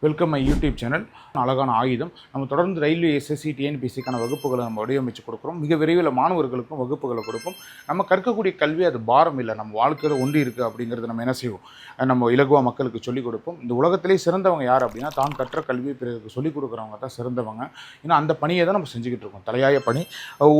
Welcome my YouTube channel. அழகான ஆயுதம். நம்ம தொடர்ந்து ரயில்வே SSC TNPSCக்கான வகுப்புகளை நம்ம வடிவமைச்சு கொடுக்குறோம். மிக விரைவில் மாணவர்களுக்கும் வகுப்புகளை கொடுப்போம். நம்ம கற்கக்கூடிய கல்வி அது பாரம் இல்லை, நம்ம வாழ்க்கையில் ஒன்றி இருக்குது அப்படிங்கிறது நம்ம என்ன செய்வோம், நம்ம இலகுவா மக்களுக்கு சொல்லிக் கொடுப்போம். இந்த உலகத்திலே சிறந்தவங்க யார் அப்படின்னா தான் கற்ற கல்வியை பிறருக்கு சொல்லிக் கொடுக்குறவங்க தான் சிறந்தவங்க. ஏன்னா அந்த பணியை தான் நம்ம செஞ்சுக்கிட்டு இருக்கோம், தலையாய பணி.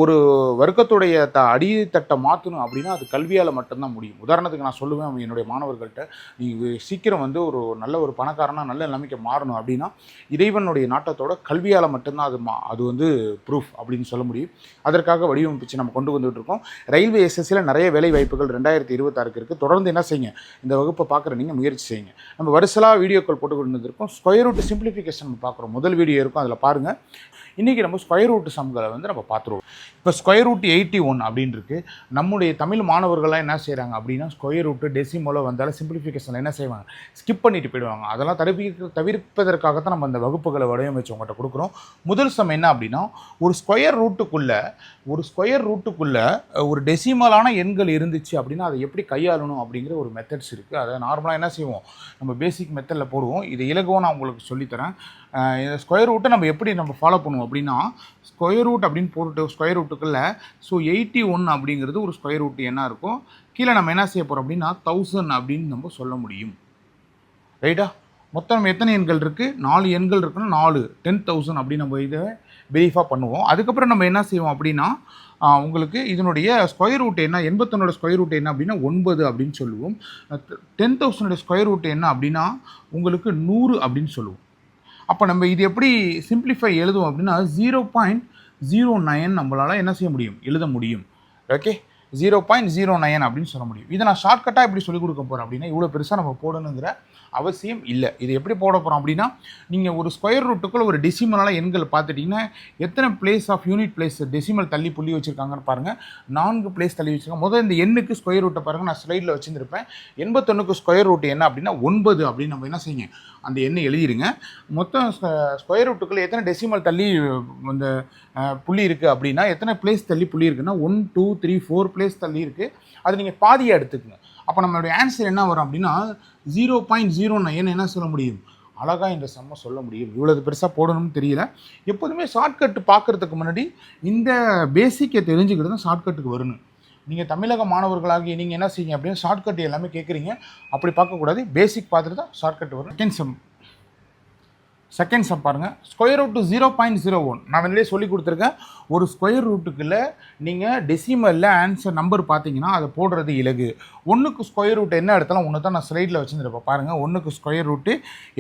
ஒரு வர்க்கத்துடைய அடித்தட்டை மாற்றணும் அப்படின்னா அது கல்வியால் மட்டும்தான் முடியும். உதாரணத்துக்கு நான் சொல்லுவேன் என்னுடைய மாணவர்கள்ட்ட, நீ சீக்கிரம் வந்து ஒரு நல்ல ஒரு பணக்காரனா நல்ல நிலைமைக்கு மாறணும் அப்படின்னா இறைவனுடைய நாட்டத்தோட கல்வியால் மட்டும்தான் அது வந்து ப்ரூஃப் அப்படின்னு சொல்ல முடியும். அதற்காக வடிவமைப்பிச்சு நம்ம கொண்டு வந்துட்டு இருக்கோம். ரயில்வே SSCயில் நிறைய வேலை வாய்ப்புகள் 2026 இருக்குது. தொடர்ந்து என்ன செய்யுங்க, இந்த வகுப்பை பார்க்குற நீங்கள் முயற்சி செய்யுங்க. நம்ம வருஷலாக வீடியோக்கள் போட்டு கொண்டு வந்திருக்கோம். ஸ்கொயர் ரூட் சிம்பிளிஃபிகேஷன் நம்ம பார்க்குறோம். முதல் வீடியோ இருக்கும், அதில் பாருங்கள். இன்றைக்கி நம்ம ஸ்கொயர் ரூட் சம்களை வந்து நம்ம பார்த்துருவோம். இப்போ ஸ்கொயர் ரூட் 81 அப்படின்னு இருக்குது. நம்முடைய தமிழ் மாணவர்கள்லாம் என்ன செய்கிறாங்க அப்படின்னா, ஸ்கொயர் ரூட்டு டெசிமோல வந்தாலும் சிம்பிளிஃபிகேஷனில் என்ன செய்வாங்க, ஸ்கிப் பண்ணிட்டு போயிடுவாங்க. அதெல்லாம் தவிர்ப்பதற்காகத்தான் நம்ம அந்த வகுப்புகளை வடிவமைச்சு உங்கள்கிட்ட கொடுக்குறோம். முதல் சம் என்ன அப்படின்னா, ஒரு ஸ்கொயர் ரூட்டுக்குள்ளே ஒரு டெசிமலான எண்கள் இருந்துச்சு அப்படின்னா அதை எப்படி கையாளணும் அப்படிங்கிற ஒரு மெத்தட்ஸ் இருக்குது. அதை நார்மலாக என்ன செய்வோம், நம்ம பேசிக் மெத்தடில் போடுவோம். இதை இலகுவாக நான் உங்களுக்கு சொல்லித்தரேன். இந்த ஸ்கொயர் ரூட்டை நம்ம எப்படி நம்ம ஃபாலோ பண்ணுவோம் அப்படின்னா, ஸ்கொயர் ரூட் அப்படின்னு போட்டுட்டு ஸ்கொயர் ரூட்டுக்குள்ளே 81 அப்படிங்கிறது ஒரு ஸ்கொயர் ரூட் என்ன இருக்கும். கீழே நம்ம என்ன செய்ய போகிறோம் அப்படின்னா 1000 அப்படின்னு நம்ம சொல்ல முடியும். ரைட்டா? மொத்தம் நம்ம எத்தனை எண்கள் இருக்குது, 4 எண்கள் இருக்குன்னா 4 10,000 அப்படின்னு நம்ம இதை வெரிஃபை பண்ணுவோம். அதுக்கப்புறம் நம்ம என்ன செய்வோம் அப்படின்னா, உங்களுக்கு இதனுடைய ஸ்கொயர் ரூட் என்ன, 81 ஸ்கொயர் ரூட் என்ன அப்படின்னா 9 அப்படின்னு சொல்லுவோம். 10,000 ஸ்கொயர் ரூட் என்ன அப்படின்னா உங்களுக்கு 100 அப்படின்னு சொல்லுவோம். அப்போ நம்ம இது எப்படி சிம்பிளிஃபை எழுதுவோம் அப்படின்னா 0.09 நம்மளால் என்ன செய்ய முடியும், எழுத முடியும். ஓகே, 0.09 அப்படின்னு சொல்ல முடியும். இதை நான் ஷார்ட்கட்டாக எப்படி சொல்லிக் கொடுக்க போகிறேன் அப்படின்னா, இவ்வளோ பெருசாக நம்ம போடணுங்கிற அவசியம் இல்லை. இது எப்படி போட போகிறோம் அப்படின்னா, நீங்கள் ஒரு ஸ்கொயர் ரூட்டுக்குள்ள ஒரு டெசிமலான எண்கள் பார்த்துட்டிங்கன்னா எத்தனை place of unit place decimal தள்ளி புள்ளி வச்சுருக்காங்கன்னு பாருங்கள். 4 பிளேஸ் தள்ளி வச்சுருக்காங்க. முதல்ல இந்த எண்ணுக்கு ஸ்கொயர் ரூட்டை பாருங்கள், நான் ஸ்லைடில் வச்சுருப்பேன். 81 ஸ்கொயர் ரூட் என்ன அப்படின்னா 9 அப்படின்னு நம்ம என்ன செய்யுங்க, அந்த எண்ணை எழுதிடுங்க. மொத்தம் ஸ்கொயர் ரூட்டுக்குள்ளே எத்தனை டெசிமல் தள்ளி அந்த புள்ளி இருக்குது அப்படின்னா, எத்தனை பிளேஸ் தள்ளி புள்ளி இருக்குன்னா 1 2 3 4 பிளேஸ் தள்ளி இருக்குது. அது நீங்கள் பாதியாக எடுத்துக்கங்க. அப்போ நம்மளுடைய ஆன்சர் என்ன வரும் அப்படின்னா 0.09 என்ன சொல்ல முடியும், அழகாக இந்த சம்மை சொல்ல முடியும். இவ்வளவு பெருசாக போடணும்னு தெரியல. எப்போதுமே ஷார்ட்கட் பார்க்குறதுக்கு முன்னாடி இந்த பேசிக்கை தெரிஞ்சுக்கிட்டு தான் ஷார்ட்கட்டுக்கு வரணும். நீங்கள் தமிழக மாணவர்களாகி நீங்கள் என்ன செய்யுங்க அப்படின்னா, ஷார்ட்கட் எல்லாமே கேட்குறீங்க, அப்படி பார்க்கக்கூடாது. பேசிக் பார்த்துட்டு தான் ஷார்ட்கட் வரும். செகண்ட் சம் பாருங்கள். ஸ்கொயர் ரூட் 0.01 நான் வெளியே சொல்லி கொடுத்துருக்கேன். ஒரு ஸ்கொயர் ரூட்டுக்குள்ளே நீங்கள் டெசிமலில் ஆன்சர் நம்பர் பார்த்தீங்கன்னா அதை போடுறது இலகு. 1க்கு ஸ்கொயர் ரூட் என்ன எடுத்தாலும் 1 தான். நான் ஸ்லைடில் வச்சுருப்பேன் பாருங்கள். 1க்கு ஸ்கொயர் ரூட்டு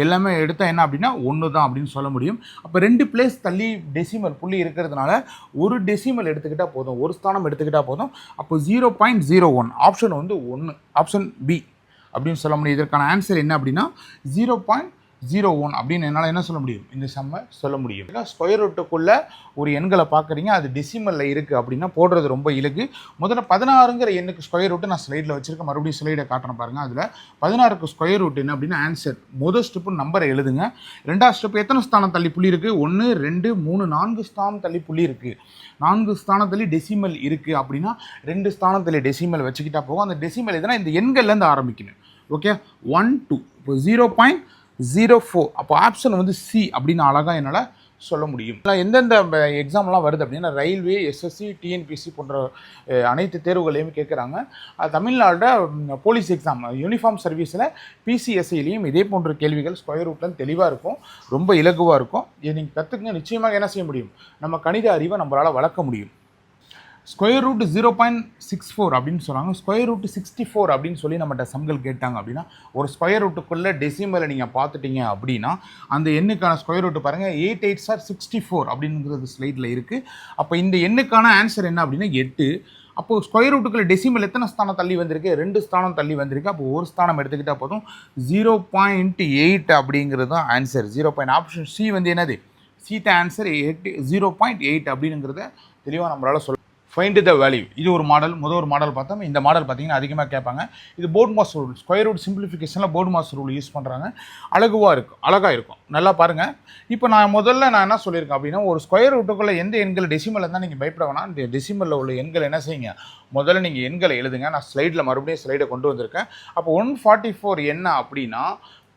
எல்லாமே எடுத்தால் என்ன அப்படின்னா 1 தான் அப்படின்னு சொல்ல முடியும். அப்போ 2 பிளேஸ் தள்ளி டெசிமல் புள்ளி இருக்கிறதுனால ஒரு டெசிமல் எடுத்துக்கிட்டால் போதும், ஒரு ஸ்தானம் எடுத்துக்கிட்டால் போதும். அப்போ 0.01 ஆப்ஷன் வந்து 1, ஆப்ஷன் பி அப்படின்னு சொல்ல முடியும். இதற்கான ஆன்சர் என்ன அப்படின்னா 0.01 அப்படின்னு என்னால் என்ன சொல்ல முடியும், இந்த சம்மை சொல்ல முடியும். ஸ்கொயர் ரூட்டுக்குள்ளே ஒரு எண்களை பார்க்குறீங்க, அது டெசிமலில் இருக்குது அப்படின்னா போடுறது ரொம்ப இலகு. முதல்ல 16ங்கிற எண்ணுக்கு ஸ்கொயர் ரூட்டு நான் ஸ்லைடில் வச்சுருக்கேன். மறுபடியும் ஸ்லைடை காட்டுறேன் பாருங்கள். அதில் 16க்கு ஸ்கொயர் ரூட் என்ன அப்படின்னா ஆன்சர் முதல் ஸ்டெப்பு நம்பரை எழுதுங்க. ரெண்டாவது ஸ்டெப்பு எத்தனை ஸ்தானம் தள்ளி புள்ளி இருக்குது, 1 2 3 4 ஸ்தானம் தள்ளி புள்ளி இருக்குது. 4 ஸ்தானத்தள்ளி டெசிமல் இருக்குது அப்படின்னா 2 ஸ்தானத்தள்ளி டெசிமல் வச்சுக்கிட்டா போகும். அந்த டெசிமல் எதுனா இந்த எண்கள்லேருந்து ஆரம்பிக்கணும். ஓகே, 1 2 இப்போ 0.04. அப்போ ஆப்ஷன் வந்து சி அப்படின்னு அழகாக என்னால் சொல்ல முடியும். எந்தெந்த எக்ஸாம்லாம் வருது அப்படின்னா, ரயில்வே SSC TNPSC போன்ற அனைத்து தேர்வுகளையும் கேட்குறாங்க. தமிழ்நாடு போலீஸ் எக்ஸாம் யூனிஃபார்ம் சர்வீஸில் PCSIலையும் இதே போன்ற கேள்விகள் ஸ்கொயர் ரூட்லாம் தெளிவாக இருக்கும், ரொம்ப இலகுவாக இருக்கும். இதை நீங்கள் கற்றுக்குங்க, நிச்சயமாக என்ன செய்ய முடியும், நம்ம கணித அறிவை நம்மளால் வளர்க்க முடியும். ஸ்கொயர் ரூட் 0.64 அப்படின்னு சொன்னாங்க. ஸ்கொயர் ரூட் 64 அப்படின்னு சொல்லி நம்மகிட்ட சம்கள் கேட்டாங்க அப்படின்னா, ஒரு ஸ்கொயர் ரூட்டுக்குள்ளே டெசிமலை நீங்கள் பார்த்துட்டீங்க அப்படின்னா அந்த எண்ணுக்கான ஸ்கொயர் ரூட்டு பாருங்கள். 8 8 64 அப்படிங்கிறது ஸ்லைடில் இருக்குது. அப்போ இந்த எண்ணுக்கான ஆன்சர் என்ன அப்படின்னா 8. அப்போது ஸ்கொயர் ரூட்டுக்குள்ளே டெசிமல் எத்தனை ஸ்தானம் தள்ளி வந்திருக்கு, 2 ஸ்தானம் தள்ளி வந்திருக்கு. அப்போ ஒரு ஸ்தானம் எடுத்துக்கிட்டால் போதும். 0.8 அப்படிங்கிறது தான் ஆன்சர். 0. ஆப்ஷன் சி வந்து என்னது, சீட்ட ஆன்சர் 0.8 அப்படிங்கிறத தெளிவாக நம்மளால் சொல்ல. ஃபைண்ட் த வேல்யூ, இது ஒரு மாடல். ஒரு மாடல் பார்த்தோம். இந்த மாடல் பார்த்தீங்கன்னா அதிகமாக கேட்பாங்க. இது BODMAS rule. Square root சிம்பிளிஃபிகேஷனில் போர்ட் மாஸ் ரூல் யூஸ் பண்ணுறாங்க. அழகாக இருக்கும். நல்லா பாருங்கள். இப்போ நான் என்ன சொல்லியிருக்கேன் அப்படின்னா, ஒரு ஸ்கொயர் ரூட்டுக்குள்ளே எந்த எண்கள் டெசிமல் இருந்தால் நீங்கள் பயப்பட வேணாம். இந்த டெசிமலில் உள்ள எண்கள் என்ன செய்யுங்க, முதல்ல நீங்கள் எண்களை எழுதுங்க. நான் மறுபடியும் ஸ்லைடை கொண்டு வந்திருக்கேன். அப்போ 144 என்ன அப்படின்னா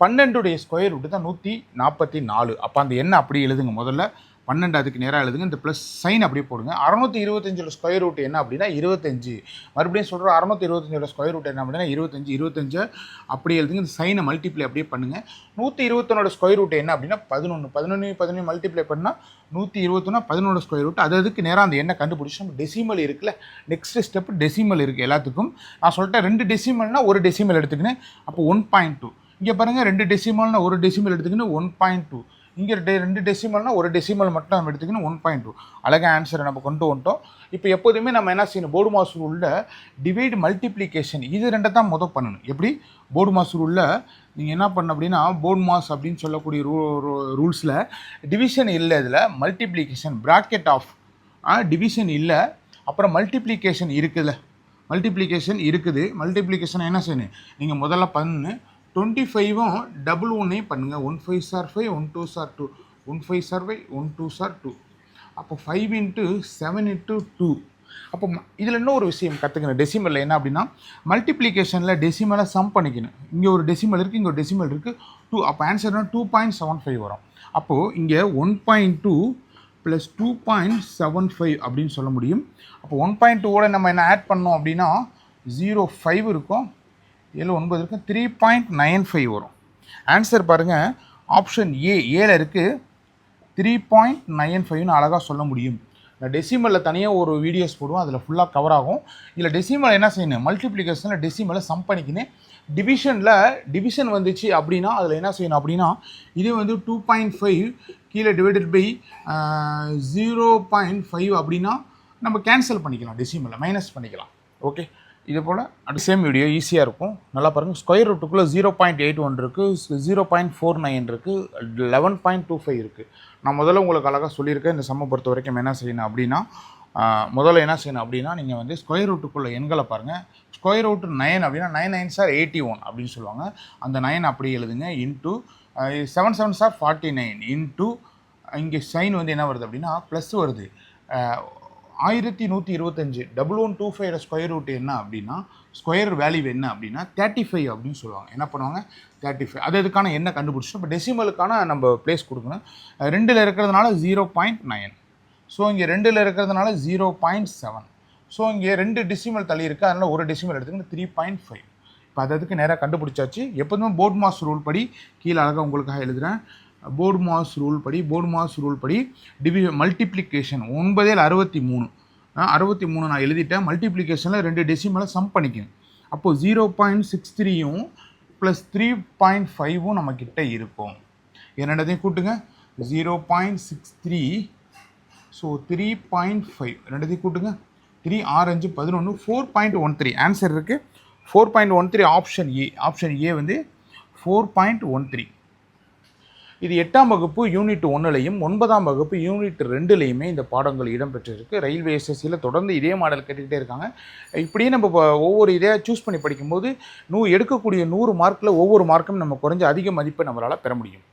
12 ஸ்கொயர் ரூட்டு தான் 144. அப்போ அந்த எண்ணை அப்படி எழுதுங்க. முதல்ல 12 அதுக்கு நேராக எழுதுங்க. இந்த ப்ளஸ் சைன் அப்படியே போடுங்க. 625 ஸ்கொயர் ரூட் என்ன அப்படின்னா 25. மறுபடியும் சொல்கிறோம் 625 ஸ்கொயர் ரூட் என்ன அப்படின்னா 25 அப்படி எழுதுங்க. இந்த சைனை மல்டிப்ளை அப்படியே பண்ணுங்கள். 121 ஸ்கொயர் ரூட் என்ன அப்படின்னா 11 மல்டிப்ளை பண்ணால் 121 11 ஸ்கொயர் ரூட். அதுக்கு நேராக அந்த எண்ணை கண்டுபிடிச்சி நம்ம டெசிமல் இருக்குல்ல, நெக்ஸ்ட் ஸ்டெப் டெசிமல் இருக்குது எல்லாத்துக்கும். நான் சொல்லிட்டேன் 2 டெசிமல்னால் ஒரு டெசிமல் எடுத்துக்கினேன். அப்போ 1.2. இங்கே பாருங்கள் 2 டெசிமல்னால் ஒரு டெசிமல் எடுத்துக்கின்னு 1.2. இங்கே 2 டெசிமல்னால் ஒரு டெசிமல் மட்டும் நம்ம எடுத்துக்கணும் 1.2. அழகாக ஆன்சரை நம்ம கொண்டு வந்துட்டோம். இப்போ எப்போதுமே நம்ம என்ன செய்யணும், போர்டு மாஸ் ரூலில் டிவைட் மல்டிப்ளிகேஷன் இது ரெண்டை தான் முதல் பண்ணணும். எப்படி போர்டு மாஸ் ரூலில் நீங்கள் என்ன பண்ண அப்படின்னா போர்டு மாஸ் அப்படின்னு சொல்லக்கூடிய ரூல்ஸில் டிவிஷன் இல்லை, இதில் மல்டிப்ளிகேஷன் ப்ராக்கெட் ஆஃப் டிவிஷன் இல்லை. அப்புறம் மல்டிப்ளிகேஷன் இருக்குதுல்ல, மல்டிப்ளிகேஷன் இருக்குது. மல்டிப்ளிகேஷன் என்ன செய்யணும், நீங்கள் முதல்ல பண்ணு 25ம் 11 பண்ணுங்கள். 1 5 சார் 5, 1 2 சார் 2, 1 5 சார் 5, 1 2 சார் 2. அப்போ 5 × 7 × 2. அப்போ இதில் இன்னொரு விஷயம் கற்றுக்கணும் டெசிமலில் என்ன அப்படின்னா மல்டிப்ளிகேஷனில் டெசிமலை சம் பண்ணிக்கணும். இங்கே ஒரு டெசிமல் இருக்குது, இங்கே ஒரு டெசிமல் இருக்குது 2. அப்போ ஆன்சர்னா 2.75 வரும். அப்போது இங்கே 1.2 + 2.75 அப்படின்னு சொல்ல முடியும். அப்போ 1.2ஓட நம்ம என்ன ஆட் பண்ணோம் அப்படின்னா 0.5 இருக்கும், 7 9 இருக்குது 3.95 வரும். ஆன்சர் பாருங்கள் ஆப்ஷன் ஏல இருக்குது 3.95ன்னு அழகாக சொல்ல முடியும். இந்த டெசிமலில் தனியாக ஒரு வீடியோஸ் போடுவோம், அதில் ஃபுல்லாக கவர் ஆகும். இதில் டெசிமல் என்ன செய்யணும், மல்டிப்ளிகேஷனில் டெசிமலை சம் பண்ணிக்கின்னு டிவிஷனில் டிவிஷன் வந்துச்சு அப்படின்னா அதில் என்ன செய்யணும் அப்படின்னா இது வந்து 2.5 கீழே டிவைடட் பை 0.5 அப்படின்னா நம்ம கேன்சல் பண்ணிக்கலாம், டெசிமலை மைனஸ் பண்ணிக்கலாம். ஓகே, இது போல் அடுத்த சேம் வீடியோ ஈஸியாக இருக்கும். நல்லா பாருங்கள். ஸ்கொயர் ரூட்டுக்குள்ளே 0.81 இருக்குது, 0.49 இருக்குது, 11.25 இருக்குது. நான் முதல்ல உங்களுக்கு அழகாக சொல்லியிருக்கேன். இந்த சம்மை பொறுத்த வரைக்கும் என்ன செய்யணும் அப்படின்னா முதல்ல என்ன செய்யணும் அப்படின்னா நீங்கள் வந்து ஸ்கொயர் ரூட்டுக்குள்ளே எண்களை பாருங்கள். ஸ்கொயர் ரூட் 9 அப்படின்னா 9 9 சார் 81 அப்படின்னு சொல்லுவாங்க. அந்த 9 அப்படியே எழுதுங்க. இன்ட்டு 7 7 சார் 49 இன்ட்டு இங்கே சைன் வந்து என்ன வருது அப்படின்னா ப்ளஸ் வருது 1125. 1125 ஸ்கொயர் ரூட் என்ன அப்படின்னா ஸ்கொயர் வேல்யூ என்ன அப்படின்னா 35 அப்படின்னு சொல்லுவாங்க. என்ன பண்ணுவாங்க 35. அது இதுக்கான என்ன கண்டுபிடிச்சோம். இப்போ டெசிமலுக்கான நம்ம பிளேஸ் கொடுக்கணும். 2ல் இருக்கிறதுனால 0.9. ஸோ இங்கே 2ல் இருக்கிறதுனால 0.7. ஸோ இங்கே 2 டெசிமல் தள்ளி இருக்குது, அதனால் ஒரு டெசிமல் எடுத்துக்கிட்டு 3.5. இப்போ அதுக்கு நேராக கண்டுபிடிச்சாச்சு. எப்போதுமே போர்டு மாஸ் ரூல் படி கீழே அழகாக உங்களுக்காக எழுதுகிறேன். போர்டு மாஸ் ரூல் படி மல்டிப்ளிகேஷன் 9 63 63 நான் எழுதிட்டேன். மல்டிப்ளிகேஷனில் 2 டெசிமலை சம் பண்ணிக்கணும். அப்போது 0.63யும் ப்ளஸ் 3.5ம் நம்மக்கிட்ட இருக்கும். ரெண்டத்தையும் கூட்டுங்க. 0.63 ஸோ 3.5 ரெண்டத்தையும் கூட்டுங்க. 3 6 5 11 4.13 ஆன்சர் இருக்குது. 4.13 ஆப்ஷன் ஏ வந்து 4.13. இது 8ஆம் வகுப்பு யூனிட் 1லையும் 9ஆம் வகுப்பு யூனிட் 2லையுமே இந்த பாடங்கள் இடம்பெற்றிருக்கு. ரயில்வே SSCயில் தொடர்ந்து இதே மாடல் கேட்டுக்கிட்டே இருக்காங்க. இப்படியே நம்ம ஒவ்வொரு இதையாக சூஸ் பண்ணி படிக்கும்போது எடுக்கக்கூடிய 100 மார்க்கில் ஒவ்வொரு மார்க்கும் நம்ம குறைஞ்ச அதிக மதிப்பை நம்மளால் பெற முடியும்.